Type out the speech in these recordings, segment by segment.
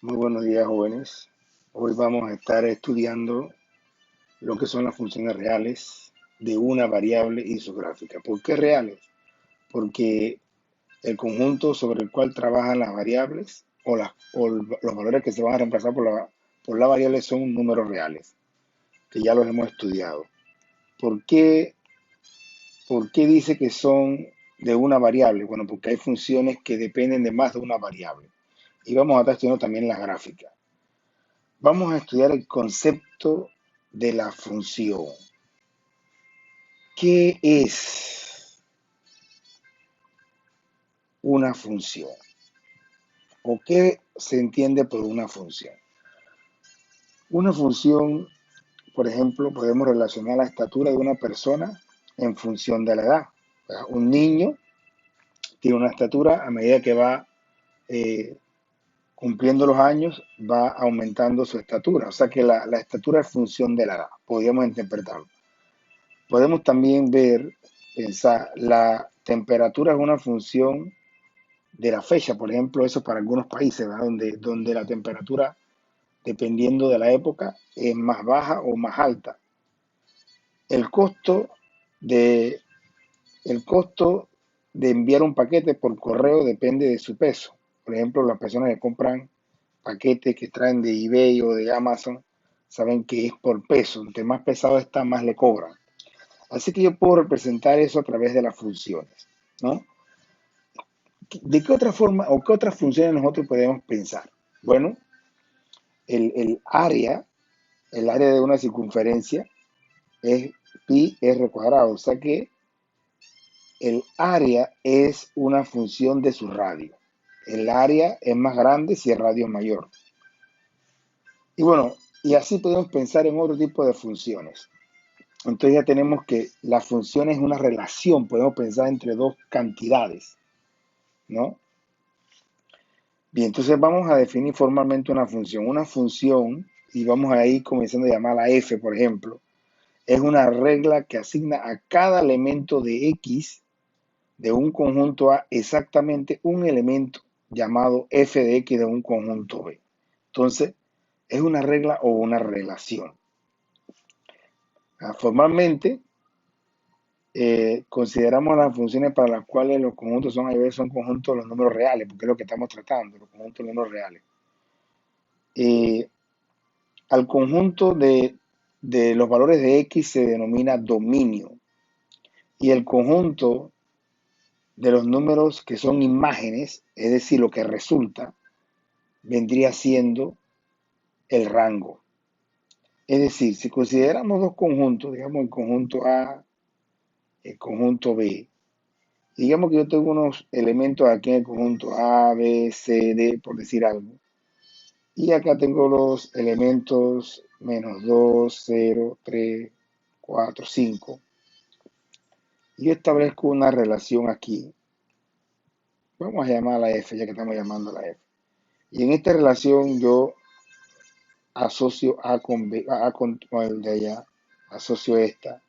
Muy buenos días, jóvenes. Hoy vamos a estar estudiando lo que son las funciones reales de una variable y su gráfica. ¿Por qué reales? Porque el conjunto sobre el cual trabajan las variables los valores que se van a reemplazar por la variable son números reales, que ya los hemos estudiado. ¿Por qué, ¿Por qué dice que son de una variable? Bueno, porque hay funciones que dependen de más de una variable. Y vamos a estar estudiando también las gráficas. Vamos a estudiar el concepto de la función. ¿Qué es una función? ¿O qué se entiende por una función? Una función, por ejemplo, podemos relacionar la estatura de una persona en función de la edad. Un niño tiene una estatura a medida que va eh, cumpliendo los años, va aumentando su estatura. O sea que la estatura es función de la edad, podríamos interpretarlo. Podemos también pensar, la temperatura es una función de la fecha, por ejemplo, eso para algunos países, ¿verdad? Donde la temperatura, dependiendo de la época, es más baja o más alta. El costo de, el costo de enviar un paquete por correo depende de su peso. Por ejemplo, las personas que compran paquetes que traen de eBay o de Amazon saben que es por peso. Entre más pesado está, más le cobran. Así que yo puedo representar eso a través de las funciones, ¿no? ¿De qué otra forma o qué otras funciones nosotros podemos pensar? Bueno, el, el área, el área de una circunferencia es pi r cuadrado, o sea que el área es una función de su radio. El área es más grande si el radio es mayor. Y bueno, y así podemos pensar en otro tipo de funciones. Entonces ya tenemos que la función es una relación, podemos pensar entre dos cantidades, ¿no? Bien, entonces vamos a definir formalmente una función. Una función, y vamos a ir comenzando a llamarla f, por ejemplo, es una regla que asigna a cada elemento de x de un conjunto A exactamente un elemento llamado f de x de un conjunto B. Entonces, es una regla o una relación. Formalmente, consideramos las funciones para las cuales los conjuntos son a veces son conjuntos de los números reales, porque es lo que estamos tratando, los conjuntos de los números reales. Al conjunto de los valores de x se denomina dominio y el conjunto de los números que son imágenes, es decir, lo que resulta, vendría siendo el rango. Es decir, si consideramos dos conjuntos, digamos el conjunto A, el conjunto B, digamos que yo tengo unos elementos aquí en el conjunto A, B, C, D, por decir algo, y acá tengo los elementos -2, 0, 3, 4, 5. Yo establezco una relación aquí. Vamos a llamarla F, ya que estamos llamando la F. Y en esta relación yo asocio A con B, A con el de allá, asocio esta.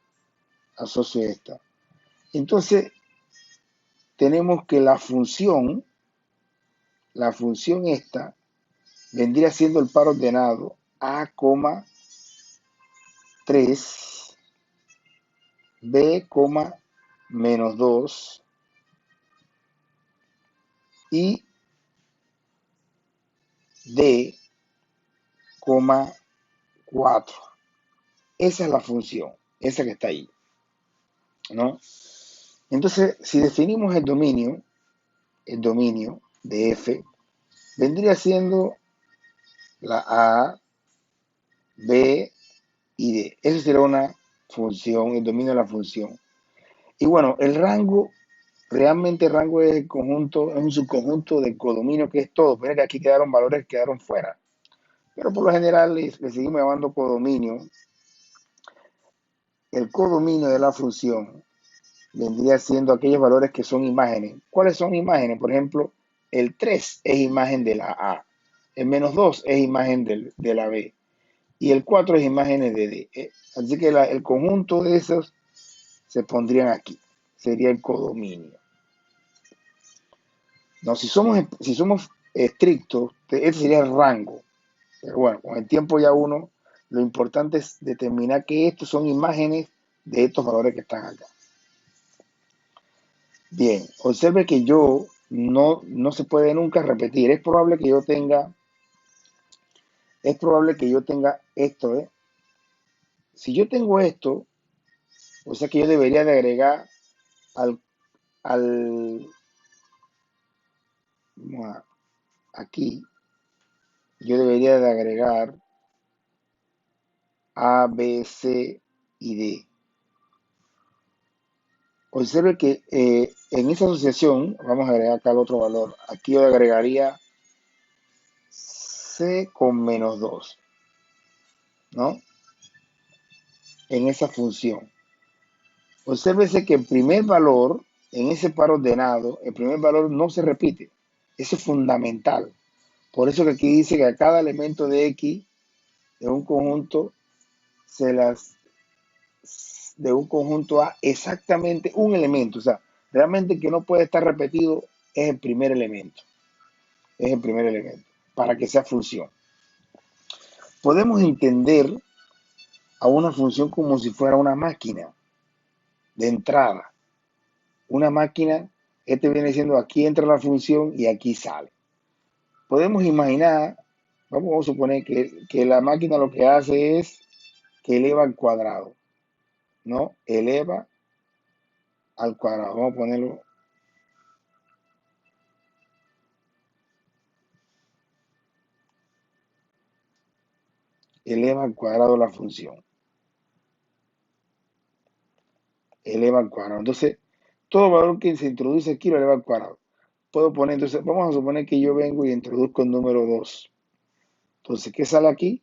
Entonces, tenemos que la función esta, vendría siendo el par ordenado A, 3, B, -2 y D, 4. Esa es la función, esa que está ahí, ¿no? Entonces, si definimos el dominio de F, vendría siendo la A, B y D. Eso será una función, el dominio de la función. Y bueno, el rango, realmente el rango es el conjunto, es un subconjunto del codominio que es todo. Pero que aquí quedaron valores que quedaron fuera. Pero por lo general le seguimos llamando codominio. El codominio de la función vendría siendo aquellos valores que son imágenes. ¿Cuáles son imágenes? Por ejemplo, el 3 es imagen de la A, el -2 es imagen de la B y el 4 es imagen de D. Así que el conjunto de esos se pondrían aquí, sería el codominio. No, si somos estricto, este sería el rango. Pero bueno, con el tiempo ya uno, lo importante es determinar que estos son imágenes de estos valores que están acá. Bien, observe que yo no se puede nunca repetir. Es probable que yo tenga esto, ¿eh? Si yo tengo esto, o sea que yo debería de agregar al, al vamos aquí, yo debería de agregar A, B, C y D. Observe que en esa asociación, vamos a agregar acá el otro valor. Aquí yo agregaría C con menos 2, ¿no? En esa función. Obsérvese que el primer valor, en ese par ordenado, el primer valor no se repite. Eso es fundamental. Por eso que aquí dice que a cada elemento de X de un conjunto de un conjunto A exactamente un elemento. O sea, realmente que no puede estar repetido es el primer elemento. Es el primer elemento para que sea función. Podemos entender a una función como si fuera una máquina de entrada. Una máquina, este viene siendo aquí entra la función y aquí sale. Podemos imaginar, vamos a suponer que la máquina lo que hace es que eleva al cuadrado, ¿no? Eleva al cuadrado. Vamos a ponerlo. Eleva al cuadrado la función. Eleva al cuadrado. Entonces, todo valor que se introduce aquí lo eleva al cuadrado. Puedo poner, entonces, vamos a suponer que yo vengo y introduzco el número 2. Entonces, ¿qué sale aquí?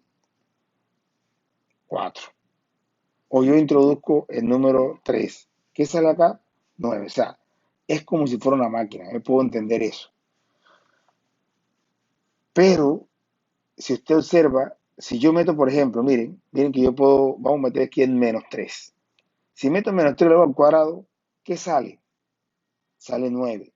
4. O yo introduzco el número 3. ¿Qué sale acá? 9. O sea, es como si fuera una máquina. Yo puedo entender eso. Pero, si usted observa, si yo meto, por ejemplo, miren que yo puedo, vamos a meter aquí en menos 3. Si meto menos 3 elevado al cuadrado, ¿qué sale? Sale 9.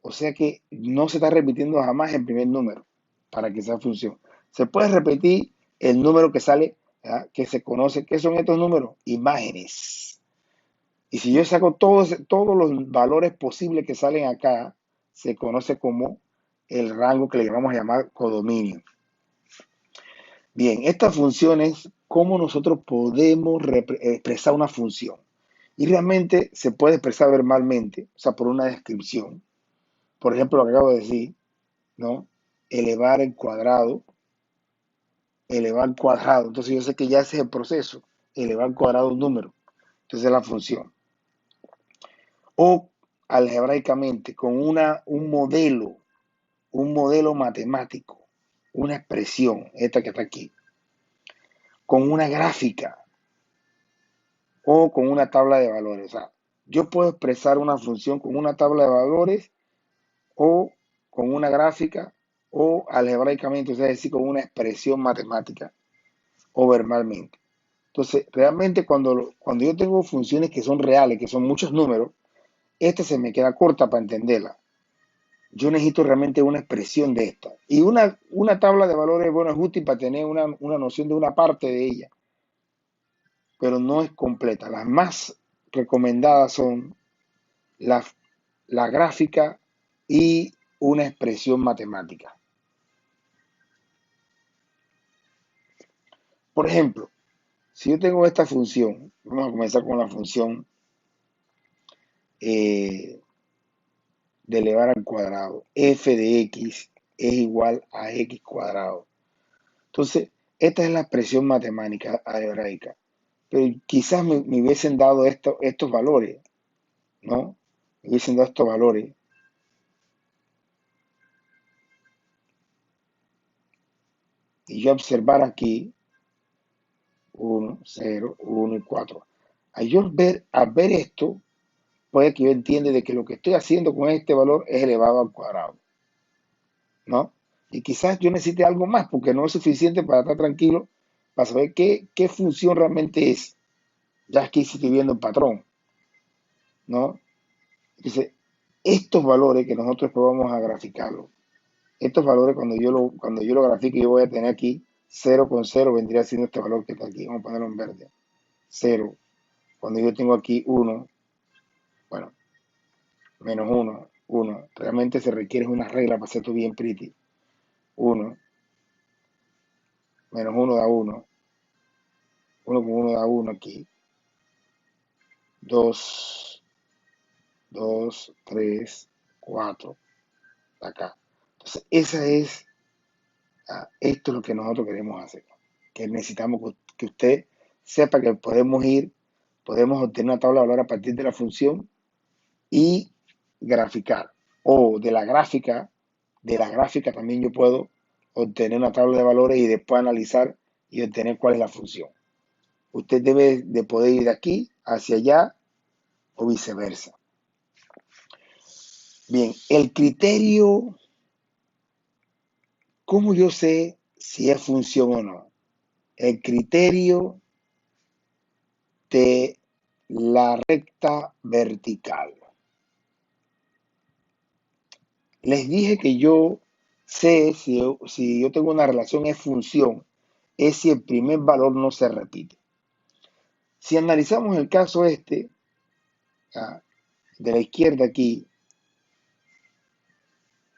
O sea que no se está repitiendo jamás el primer número para que sea función. Se puede repetir el número que sale, ¿verdad? Que se conoce. ¿Qué son estos números? Imágenes. Y si yo saco todos los valores posibles que salen acá, se conoce como el rango que le llamamos a llamar codominio. Bien, estas funciones, ¿cómo nosotros podemos expresar una función? Y realmente se puede expresar verbalmente, o sea, por una descripción. Por ejemplo, lo que acabo de decir, ¿no? Elevar el cuadrado, elevar al cuadrado. Entonces yo sé que ya ese es el proceso, elevar al cuadrado un número. Entonces es la función. O algebraicamente con un modelo matemático, una expresión, esta que está aquí, con una gráfica o con una tabla de valores. O sea, yo puedo expresar una función con una tabla de valores o con una gráfica o algebraicamente, o sea, es decir, con una expresión matemática o verbalmente. Entonces, realmente cuando yo tengo funciones que son reales, que son muchos números, esta se me queda corta para entenderla. Yo necesito realmente una expresión de esta. Y una tabla de valores, bueno, es útil para tener una noción de una parte de ella, pero no es completa. Las más recomendadas son la, la gráfica y una expresión matemática. Por ejemplo, si yo tengo esta función, vamos a comenzar con la función de elevar al cuadrado. F de x es igual a x cuadrado. Entonces, esta es la expresión matemática algebraica. Pero quizás me hubiesen dado estos valores, ¿no? Me hubiesen dado estos valores. Y yo observar aquí 1, 0, 1 y 4. Al ver esto, puede que yo entienda de que lo que estoy haciendo con este valor es elevado al cuadrado, ¿no? Y quizás yo necesite algo más porque no es suficiente para estar tranquilo, para saber qué función realmente es. Ya aquí sí estoy viendo el patrón, ¿no? Dice, estos valores que nosotros vamos a graficarlo, Estos valores, cuando yo lo grafique, yo voy a tener aquí 0,0 vendría siendo este valor que está aquí. Vamos a ponerlo en verde. 0. Cuando yo tengo aquí 1, bueno, menos 1, 1. Realmente se requiere una regla para hacer esto bien pretty. 1, menos 1 da 1. 1 con 1 da 1 aquí. 2, 2, 3, 4. Acá. Entonces, esto es lo que nosotros queremos hacer. Que necesitamos que usted sepa que podemos obtener una tabla de valor a partir de la función y graficar. O de la gráfica también yo puedo obtener una tabla de valores y después analizar y obtener cuál es la función. Usted debe de poder ir de aquí hacia allá o viceversa. Bien, el criterio, ¿cómo yo sé si es función o no? El criterio de la recta vertical. Les dije que yo sé si yo tengo una relación es función, es si el primer valor no se repite. Si analizamos el caso de la izquierda aquí,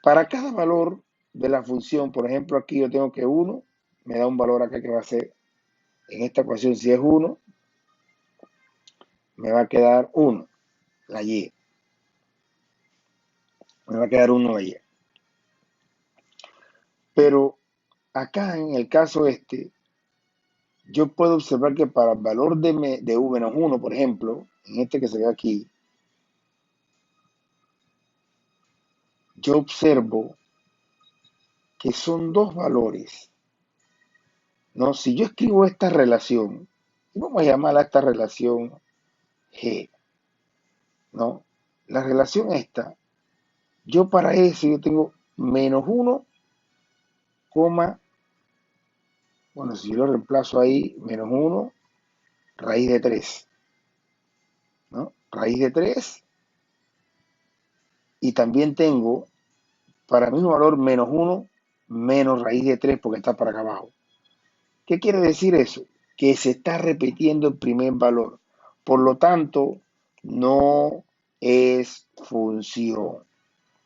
para cada valor de la función, por ejemplo, aquí yo tengo que 1, me da un valor acá que va a ser, en esta ecuación si es 1, me va a quedar 1, la y. Me va a quedar 1 la y. Pero acá en el caso yo puedo observar que para el valor de u menos 1, por ejemplo, en este que se ve aquí, yo observo que son dos valores, ¿no? Si yo escribo esta relación, vamos a llamarla esta relación G, ¿no? La relación esta, yo para eso yo tengo menos 1, bueno, si yo lo reemplazo ahí, menos 1, raíz de 3, ¿no? Raíz de 3, y también tengo para el mismo valor menos 1 menos raíz de 3 porque está para acá abajo. ¿Qué quiere decir eso? Que se está repitiendo el primer valor. Por lo tanto, no es función.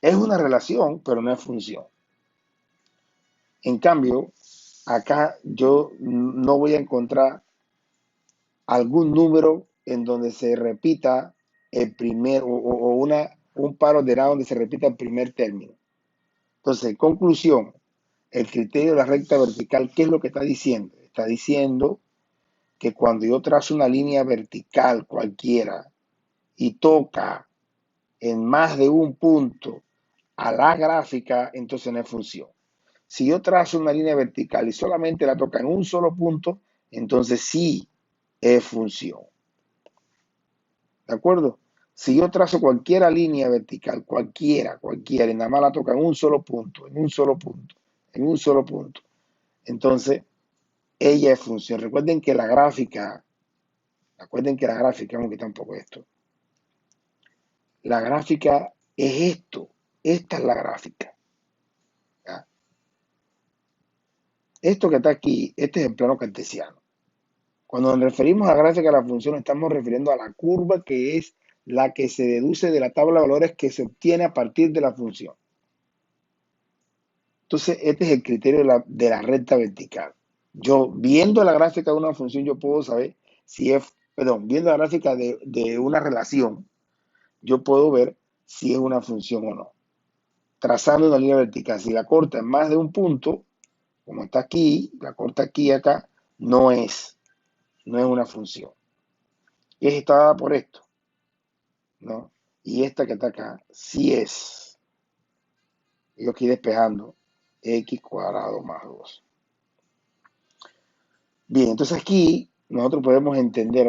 Es una relación, pero no es función. En cambio, acá yo no voy a encontrar algún número en donde se repita el primer un par ordenado donde se repita el primer término. Entonces, conclusión, el criterio de la recta vertical, ¿qué es lo que está diciendo? Está diciendo que cuando yo trazo una línea vertical cualquiera y toca en más de un punto a la gráfica, entonces no es función. Si yo trazo una línea vertical y solamente la toca en un solo punto, entonces sí es función. ¿De acuerdo? Si yo trazo cualquier línea vertical, cualquiera, y nada más la toca en un solo punto, en un solo punto, entonces ella es función. Recuerden que la gráfica, vamos a quitar un poco esto. La gráfica es esto. Esta es la gráfica. ¿Ya? Esto que está aquí, este es el plano cartesiano. Cuando nos referimos a la gráfica de la función, estamos refiriendo a la curva que es la que se deduce de la tabla de valores que se obtiene a partir de la función. Entonces, este es el criterio de la recta vertical. Yo, viendo la gráfica de una función, yo puedo saber si es, viendo la gráfica de una relación, yo puedo ver si es una función o no. Trazando una línea vertical, si la corta en más de un punto, como está aquí, la corta aquí y acá, no es una función. Y es esta dada por esto, ¿no? Y esta que está acá, sí es. Yo aquí despejando x cuadrado más 2. Bien, entonces aquí nosotros podemos entender,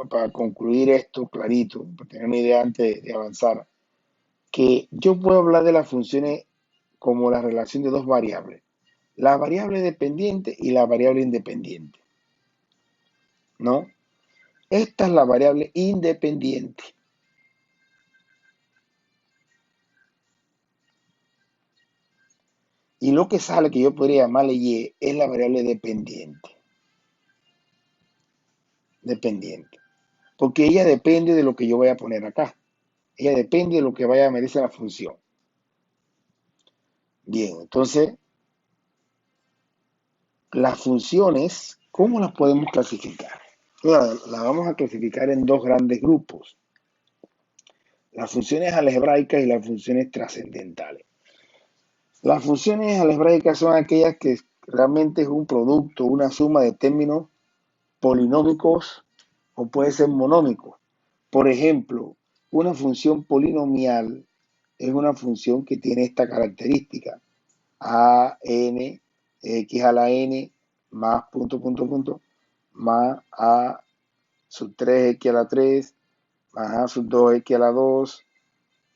para concluir esto clarito, para tener una idea antes de avanzar, que yo puedo hablar de las funciones como la relación de dos variables, la variable dependiente y la variable independiente, ¿no? Esta es la variable independiente. Y lo que sale, que yo podría llamarle Y, es la variable dependiente. Dependiente. Porque ella depende de lo que yo voy a poner acá. Ella depende de lo que vaya a medirse la función. Bien, entonces, las funciones, ¿cómo las podemos clasificar? La vamos a clasificar en dos grandes grupos. Las funciones algebraicas y las funciones trascendentales. Las funciones algebraicas son aquellas que realmente es un producto, una suma de términos polinómicos o puede ser monómico. Por ejemplo, una función polinomial es una función que tiene esta característica. A, n, x a la n, más más a sub 3x a la 3, más a sub 2x a la 2,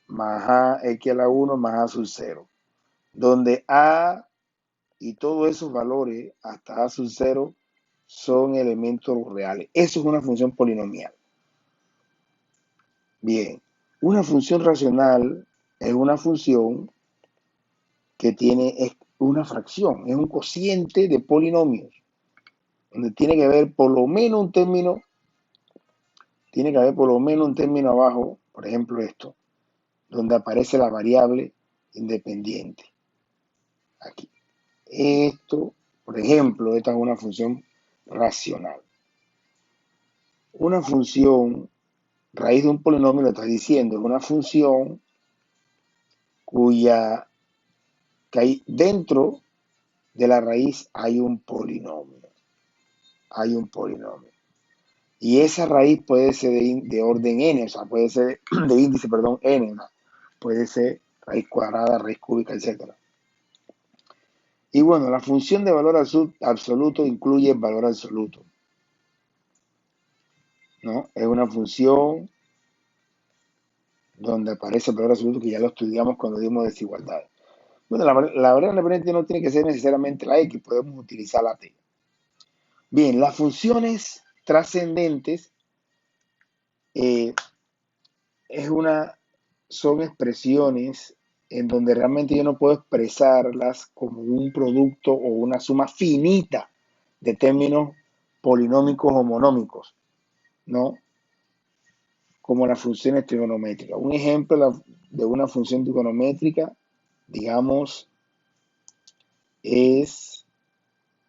más a x a la 1, más a sub 0. Donde a y todos esos valores hasta a sub 0 son elementos reales. Eso es una función polinomial. Bien, una función racional es una función que tiene una fracción, es un cociente de polinomios, donde tiene que haber por lo menos un término, abajo, por ejemplo esto, donde aparece la variable independiente. Aquí. Esto, por ejemplo, esta es una función racional. Una función raíz de un polinomio, lo está diciendo, es una función que hay dentro de la raíz hay un polinomio. Hay un polinomio. Y esa raíz puede ser de orden n, o sea, puede ser de índice, perdón, n, ¿no? Puede ser raíz cuadrada, raíz cúbica, etc. Y bueno, la función de valor absoluto incluye el valor absoluto, ¿no? Es una función donde aparece el valor absoluto que ya lo estudiamos cuando dimos desigualdades. Bueno, la variable independiente no tiene que ser necesariamente la x, podemos utilizar la t. Bien, las funciones trascendentes eh, son expresiones en donde realmente yo no puedo expresarlas como un producto o una suma finita de términos polinómicos o monómicos, ¿no? Como las funciones trigonométricas. Un ejemplo de una función trigonométrica, digamos, es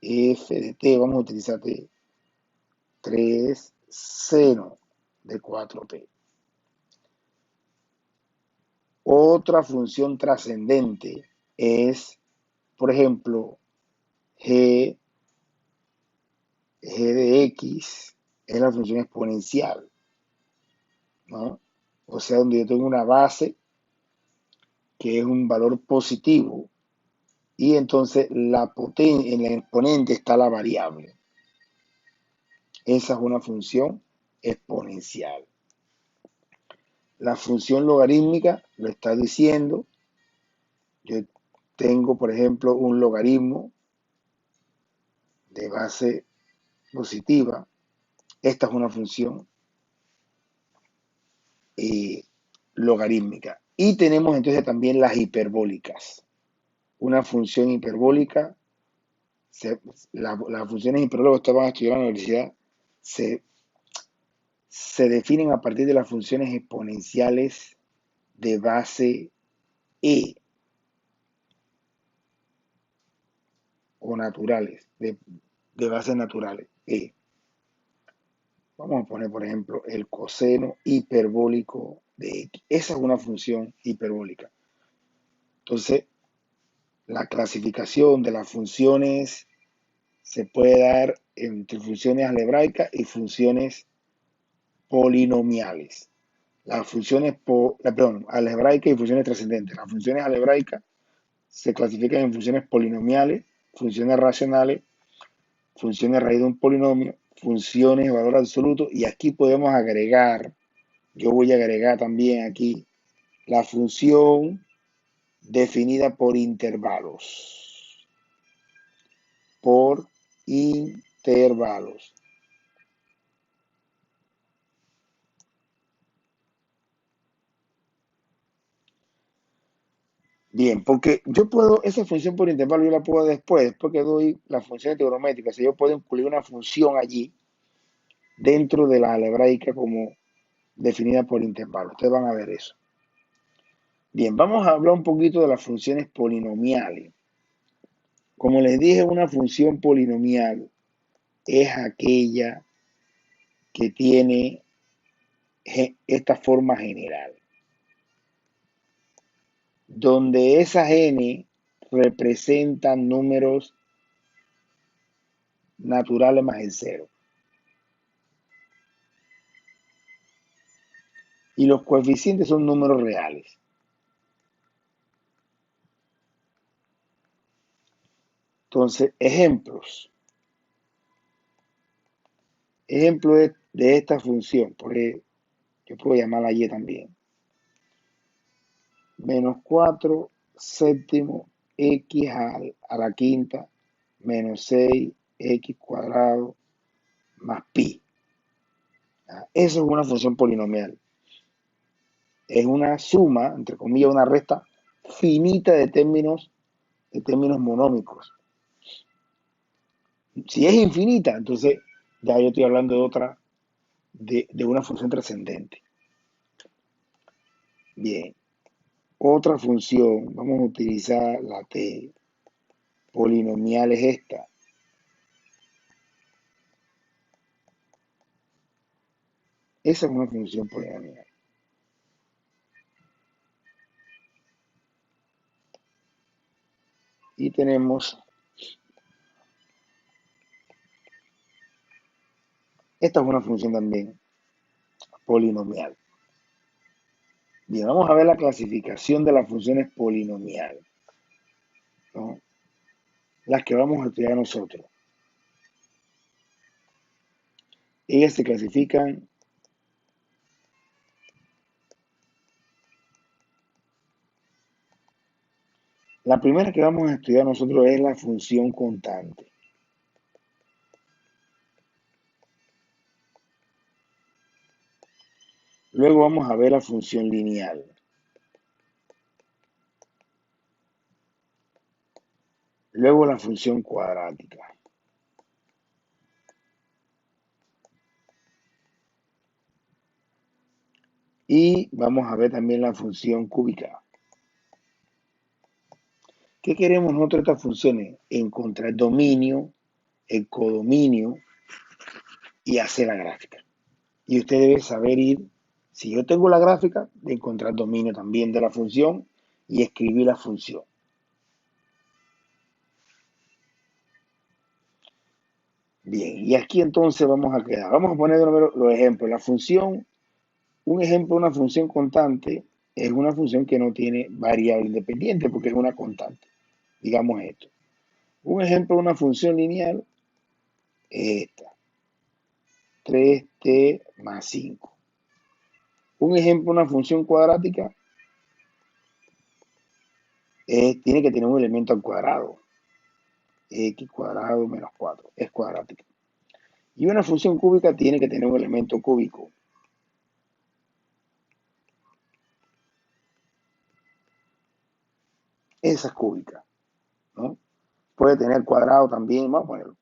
f de t, vamos a utilizar t, 3 seno de 4p. Otra función trascendente es, por ejemplo, g de x es la función exponencial, ¿no? O sea, donde yo tengo una base que es un valor positivo y entonces en el exponente está la variable. Esa es una función exponencial. La función logarítmica lo está diciendo. Yo tengo, por ejemplo, un logaritmo de base positiva. Esta es una función logarítmica. Y tenemos entonces también las hiperbólicas. Una función hiperbólica, las funciones hiperbólicas que ustedes van a estudiar en la universidad se definen a partir de las funciones exponenciales de base e o naturales, de bases naturales e. Vamos a poner, por ejemplo, el coseno hiperbólico de x. Esa es una función hiperbólica. Entonces, la clasificación de las funciones se puede dar entre funciones algebraicas y funciones polinomiales. Las funciones algebraicas y funciones trascendentes. Las funciones algebraicas se clasifican en funciones polinomiales, funciones racionales, funciones raíz de un polinomio, funciones de valor absoluto, y aquí podemos agregar, yo voy a agregar también aquí la función definida por intervalos. Por intervalos. Bien, porque yo puedo, esa función por intervalo yo la puedo después que doy la función trigonométrica, si yo puedo incluir una función allí dentro de la algebraica como definida por intervalo. Ustedes van a ver eso. Bien, vamos a hablar un poquito de las funciones polinomiales. Como les dije, una función polinomial es aquella que tiene esta forma general, donde esas n representan números naturales más el cero. Y los coeficientes son números reales. Entonces, ejemplos. Ejemplo de esta función, porque yo puedo llamarla y también. Menos 4 séptimo x a la quinta menos 6 x cuadrado más pi. Eso es una función polinomial. Es una suma, entre comillas, una resta finita de términos monómicos. Si es infinita, entonces ya yo estoy hablando de otra, de una función trascendente. Bien, otra función, vamos a utilizar la t polinomial es esta. Esa es una función polinomial. Y tenemos, esta es una función también polinomial. Bien, vamos a ver la clasificación de las funciones polinomiales, ¿no? Las que vamos a estudiar nosotros. Ellas se clasifican la primera que vamos a estudiar nosotros es la función constante. Luego vamos a ver la función lineal. Luego la función cuadrática. Y vamos a ver también la función cúbica. ¿Qué queremos nosotros de estas funciones? Encontrar dominio, el codominio y hacer la gráfica. Y usted debe saber ir, si yo tengo la gráfica, de encontrar dominio también de la función y escribir la función. Bien, y aquí entonces vamos a quedar. Vamos a poner de nuevo los ejemplos. La función, un ejemplo de una función constante es una función que no tiene variable independiente porque es una constante. Digamos esto. Un ejemplo de una función lineal es esta. 3t más 5. Un ejemplo de una función cuadrática tiene que tener un elemento al cuadrado. X cuadrado menos 4. Es cuadrática. Y una función cúbica tiene que tener un elemento cúbico. Esa es cúbica, ¿no? Puede tener cuadrado también, vamos a ponerlo.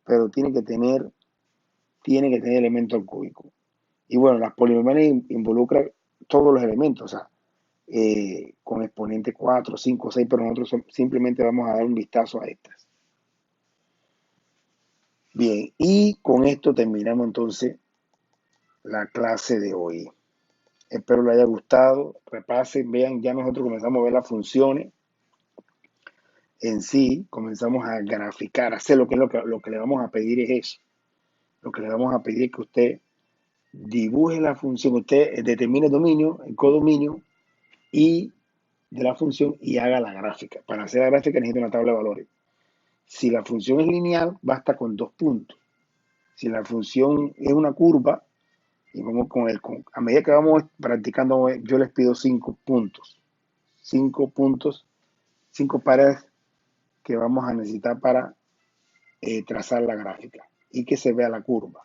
Pero tiene que tener elemento cúbico. Y bueno, las polinomiales involucran todos los elementos, o sea, con exponente 4, 5, 6, pero nosotros simplemente vamos a dar un vistazo a estas. Bien, y con esto terminamos entonces la clase de hoy. Espero les haya gustado, repasen, vean, ya nosotros comenzamos a ver las funciones en sí, comenzamos a graficar, a hacer lo que le vamos a pedir es eso. Lo que le vamos a pedir es que usted dibuje la función, usted determine el dominio, el codominio y de la función y haga la gráfica. Para hacer la gráfica necesita una tabla de valores. Si la función es lineal, basta con 2 puntos. Si la función es una curva, y vamos a medida que vamos practicando, yo les pido 5 puntos. 5 puntos, 5 pares que vamos a necesitar para trazar la gráfica y que se vea la curva.